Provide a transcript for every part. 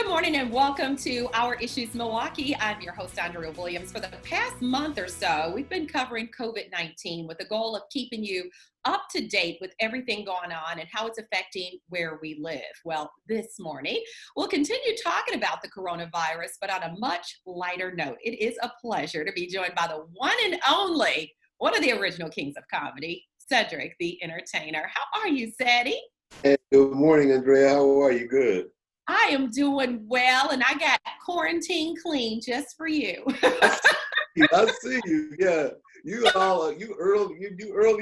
Good morning and welcome to Our Issues Milwaukee. I'm your host, Andrea Williams. For the past month or so, we've been covering COVID-19 with the goal of keeping you up to date with everything going on and how it's affecting where we live. Well, this morning, we'll continue talking about the coronavirus, but on a much lighter note. It is a pleasure to be joined by the one and only, one of the original kings of comedy, Cedric The Entertainer. How are you, Ceddy? Hey, good morning, Andrea. How are you? Good. I am doing well, and I got quarantine clean just for you. I see you. Yeah, you early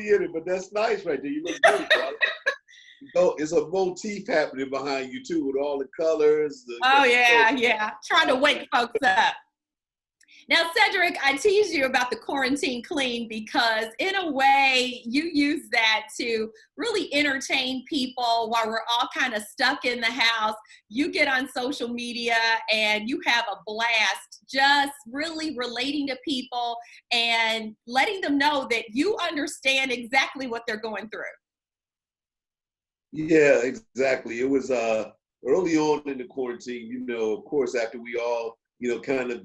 in it, but that's nice right there. You look good, bro. So it's a motif happening behind you too, with all the colors. Oh yeah, trying to wake folks up. Now, Cedric, I teased you about the quarantine clean because in a way you use that to really entertain people while we're all kind of stuck in the house. You get on social media and you have a blast just really relating to people and letting them know that you understand exactly what they're going through. Yeah, exactly. It was early on in the quarantine, of course, after we all kind of,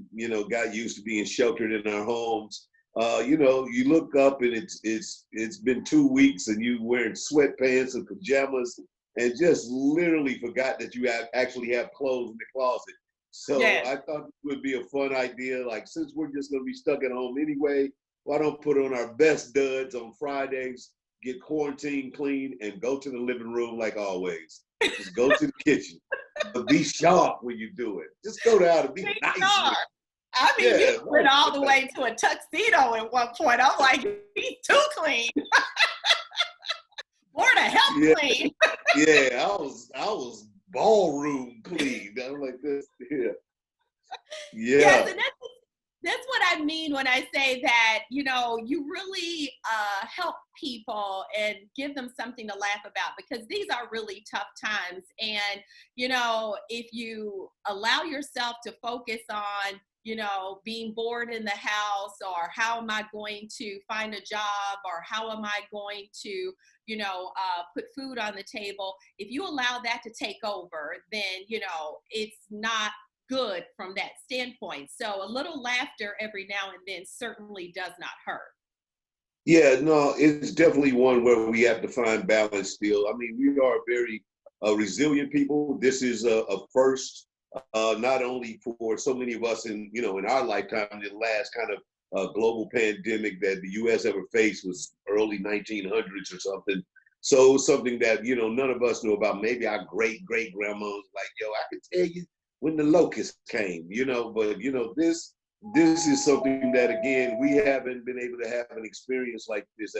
got used to being sheltered in our homes. You look up and it's been 2 weeks and you wearing sweatpants and pajamas and just literally forgot that you actually have clothes in the closet. So Yes. I thought it would be a fun idea. Like, since we're just going to be stuck at home anyway, why don't put on our best duds on Fridays, get quarantine clean, and go to the living room like always. Just go to the kitchen. But be sharp when you do it. Just go down and be nice. I mean, you went all the way to a tuxedo at one point. I'm like, he's too clean. Or to help clean. Yeah, I was ballroom clean. I was like this. Yeah. Yes, and that's what I mean when I say that, you really help people and give them something to laugh about, because these are really tough times. And, if you allow yourself to focus on, being bored in the house, or how am I going to find a job, or how am I going to, put food on the table, if you allow that to take over, then, it's not good from that standpoint. So a little laughter every now and then certainly does not hurt. Yeah, no, it's definitely one where we have to find balance still. I mean, we are very resilient people. This is a first, not only for so many of us in our lifetime. The last kind of global pandemic that the U.S. ever faced was early 1900s or something. So something that, none of us knew about. Maybe our great grandmas like, I could tell you when the locusts came, but this is something that, again, we haven't been able to have an experience like this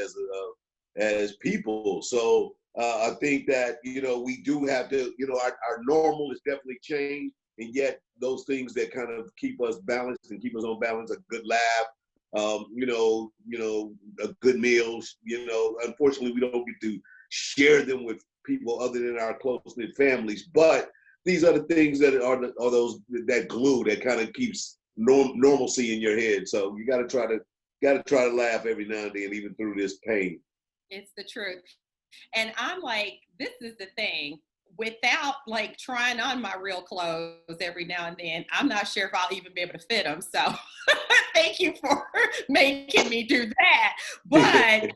as people. So I think that we do have to, our normal is definitely changed, and yet those things that kind of keep us balanced and keep us on balance, a good laugh, a good meal. Unfortunately, we don't get to share them with people other than our close-knit families, but these are the things that are those that glue that kind of keeps normalcy in your head. So you got to try to laugh every now and then, even through this pain. It's the truth. And I'm like, this is the thing. Without like trying on my real clothes every now and then, I'm not sure if I'll even be able to fit them. So thank you for making me do that. But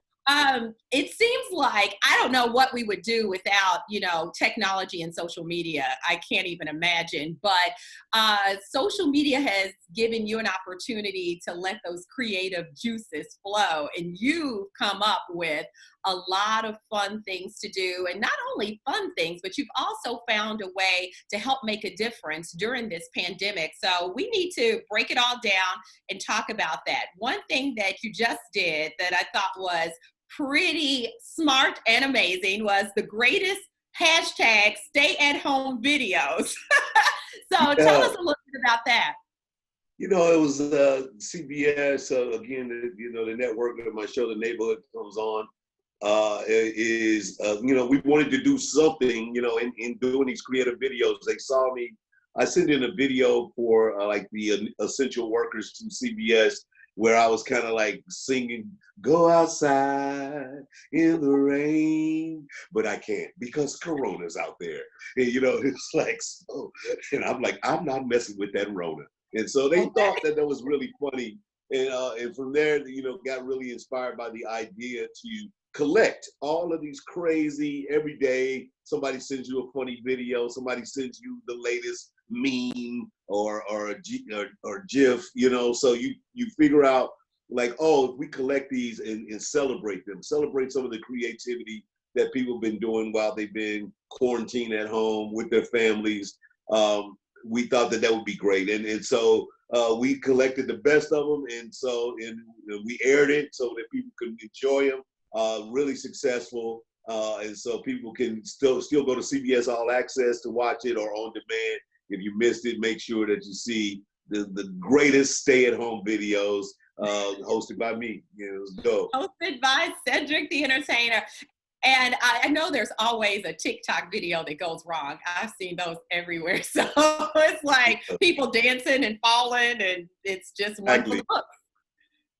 it seems like I don't know what we would do without, technology and social media. I can't even imagine. But social media has given you an opportunity to let those creative juices flow. And you've come up with a lot of fun things to do. And not only fun things, but you've also found a way to help make a difference during this pandemic. So we need to break it all down and talk about that. One thing that you just did that I thought was pretty smart and amazing was the greatest hashtag stay at home videos. So tell us a little bit about that. It was CBS, again, the network that my show, The Neighborhood, comes on. We wanted to do something, in doing these creative videos. They saw me. I sent in a video for like the essential workers to CBS, where I was kind of like singing, go outside in the rain, but I can't because Corona's out there. And, it's like, so, and I'm like, I'm not messing with that Rona. And so they thought that was really funny. And from there, got really inspired by the idea to collect all of these crazy every day. Somebody sends you a funny video, somebody sends you the latest meme or GIF, so you figure out like, oh, if we collect these and celebrate them, celebrate some of the creativity that people have been doing while they've been quarantined at home with their families. We thought that would be great. And so we collected the best of them. And so we aired it so that people could enjoy them. Really successful. And so people can still go to CBS All Access to watch it or on demand. If you missed it, make sure that you see the greatest stay-at-home videos hosted by me. Let's go. Hosted by Cedric The Entertainer. And I know there's always a TikTok video that goes wrong. I've seen those everywhere. So it's like people dancing and falling, and it's just one for the books.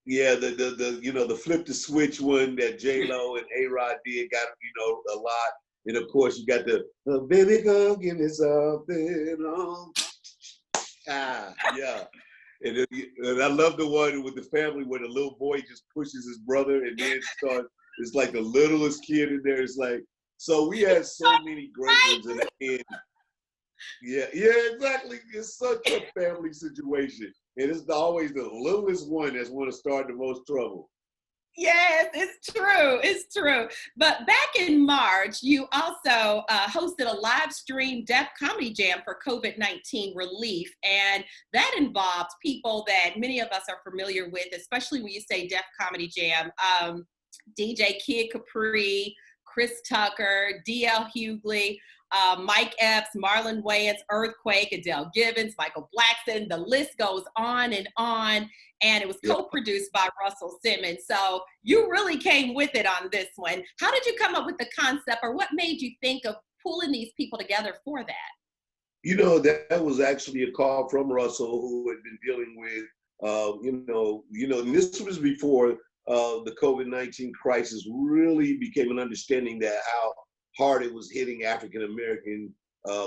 Yeah, the flip the switch one that J-Lo and A-Rod did got a lot. And of course you got the baby come give me something on. Yeah. And I love the one with the family where the little boy just pushes his brother and then starts. It's like the littlest kid in there. It's like, so we had so many great ones in the end. Yeah, exactly. It's such a family situation. And it's always the littlest one that's want to start the most trouble. Yes, it's true. But back in March, you also hosted a live stream Deaf Comedy Jam for COVID-19 relief. And that involved people that many of us are familiar with, especially when you say Deaf Comedy Jam. DJ Kid Capri, Chris Tucker, D.L. Hughley, Mike Epps, Marlon Wayans, Earthquake, Adele Gibbons, Michael Blackson. The list goes on and on. And it was co-produced by Russell Simmons. So you really came with it on this one. How did you come up with the concept, or what made you think of pulling these people together for that? That was actually a call from Russell, who had been dealing with, and this was before the COVID-19 crisis really became an understanding that how hard it was hitting African-American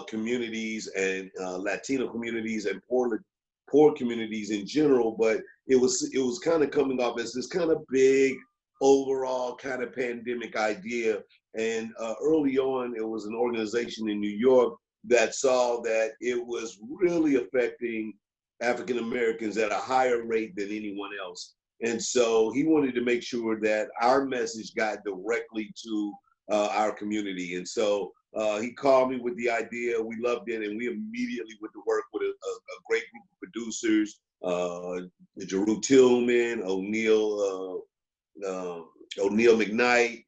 communities and Latino communities and poor communities in general. But it was kind of coming off as this kind of big overall kind of pandemic idea. And early on, it was an organization in New York that saw that it was really affecting African Americans at a higher rate than anyone else. And so he wanted to make sure that our message got directly to our community. And so he called me with the idea. We loved it. And we immediately went to work with a great group of producers, Jeru Tillman, O'Neal McKnight.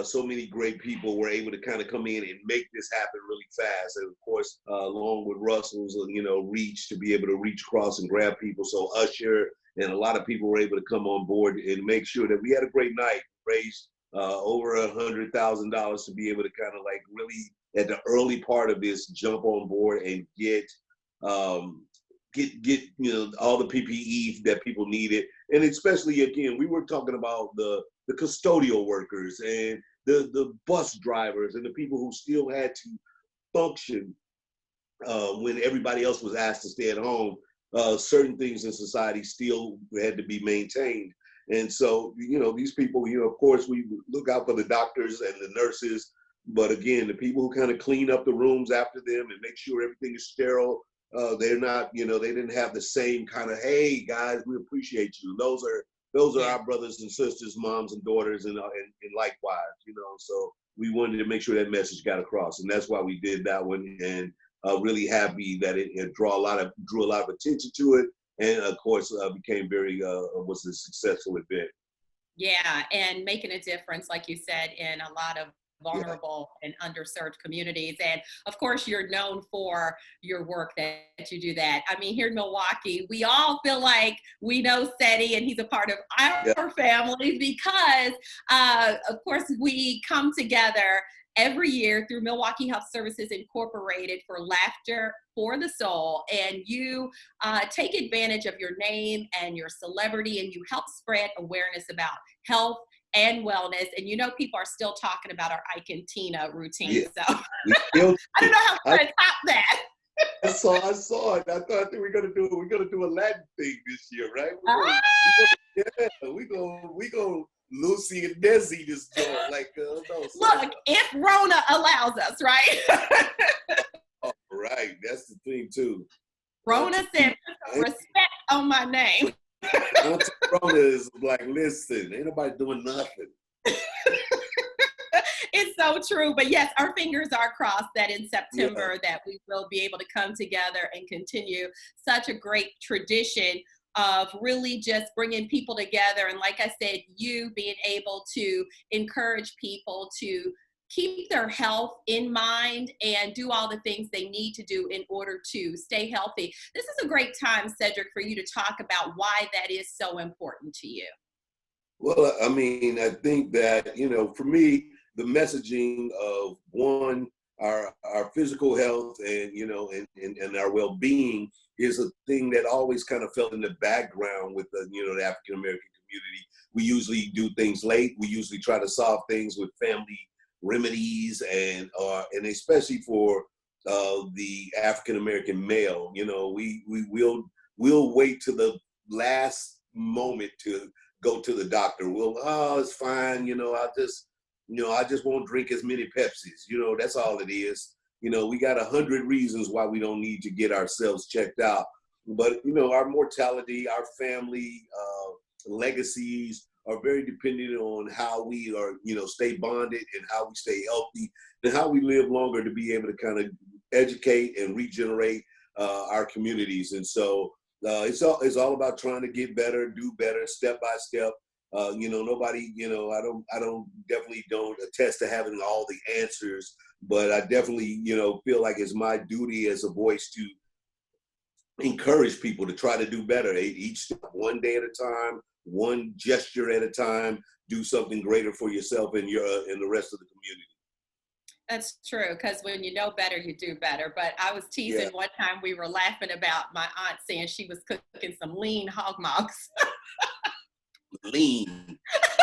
So many great people were able to kind of come in and make this happen really fast. And of course, along with Russell's, reach to be able to reach across and grab people. So Usher and a lot of people were able to come on board and make sure that we had a great night, raised over $100,000 to be able to kind of like really at the early part of this jump on board and get all the PPE that people needed. And especially, again, we were talking about the custodial workers and the bus drivers and the people who still had to function when everybody else was asked to stay at home. Certain things in society still had to be maintained. And so, these people, of course, we look out for the doctors and the nurses, but again, the people who kind of clean up the rooms after them and make sure everything is sterile, they're not, they didn't have the same kind of, hey guys, we appreciate you. Those are our brothers and sisters, moms and daughters, and likewise, so we wanted to make sure that message got across. And that's why we did that one. And really happy that it drew a lot of attention to it, and of course became was a successful event. Yeah, and making a difference, like you said, in a lot of Yeah. vulnerable and underserved communities. And of course, you're known for your work that you do that. I mean, here in Milwaukee, we all feel like we know Seti and he's a part of Yeah. our family because, of course, we come together every year through Milwaukee Health Services Incorporated for Laughter for the Soul. And you take advantage of your name and your celebrity, and you help spread awareness about health and wellness. And you know, people are still talking about our Ike and Tina routine. Yeah. So We still I don't know how we're I, going to top that. I saw it. I thought that we're gonna do a Latin thing this year, right? Ah, We gonna Lucy and Desi this joint like no. look, if Rona allows us, right? All right, that's the thing too. Rona said, put some respect on my name. Auntie Rona is like, listen, ain't nobody doing nothing. It's so true. But yes, our fingers are crossed that in September Yeah. that we will be able to come together and continue such a great tradition of really just bringing people together. And like I said, you being able to encourage people to keep their health in mind and do all the things they need to do in order to stay healthy. This is a great time, Cedric, for you to talk about why that is so important to you. Well, I mean, I think that, for me, the messaging of one, our physical health and, and our well-being is a thing that always kind of felt in the background with the African American community. We usually do things late. We usually try to solve things with family remedies and especially for the African American male, we'll wait to the last moment to go to the doctor. Oh, it's fine. I just won't drink as many Pepsis. That's all it is. We got 100 reasons why we don't need to get ourselves checked out. But, our mortality, our family legacies are very dependent on how we are, stay bonded and how we stay healthy and how we live longer to be able to kind of educate and regenerate our communities. And so it's all about trying to get better, do better, step by step. Nobody, definitely don't attest to having all the answers, but I definitely, feel like it's my duty as a voice to encourage people to try to do better each step, one day at a time, one gesture at a time, do something greater for yourself and the rest of the community. That's true, because when you know better, you do better. But I was teasing Yeah. one time, we were laughing about my aunt saying she was cooking some lean hog mugs. Lean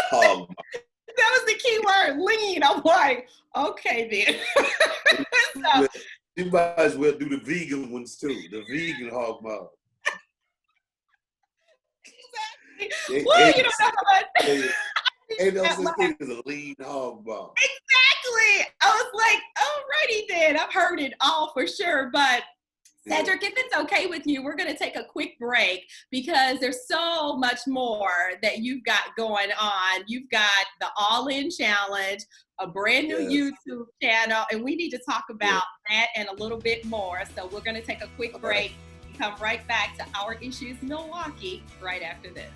hog. That was the key word, lean. I'm like, okay then. So, You might as well do the vegan ones too, the vegan hog mug. exactly. Well, you don't know how much. Ain't no That such thing as a lean hog mug. Exactly. I was like, alrighty then. I've heard it all for sure. But Cedric, if it's okay with you, we're going to take a quick break because there's so much more that you've got going on. You've got the All In Challenge, a brand new YouTube channel, and we need to talk about that and a little bit more. So we're going to take a quick break and come right back to Our Issues Milwaukee right after this.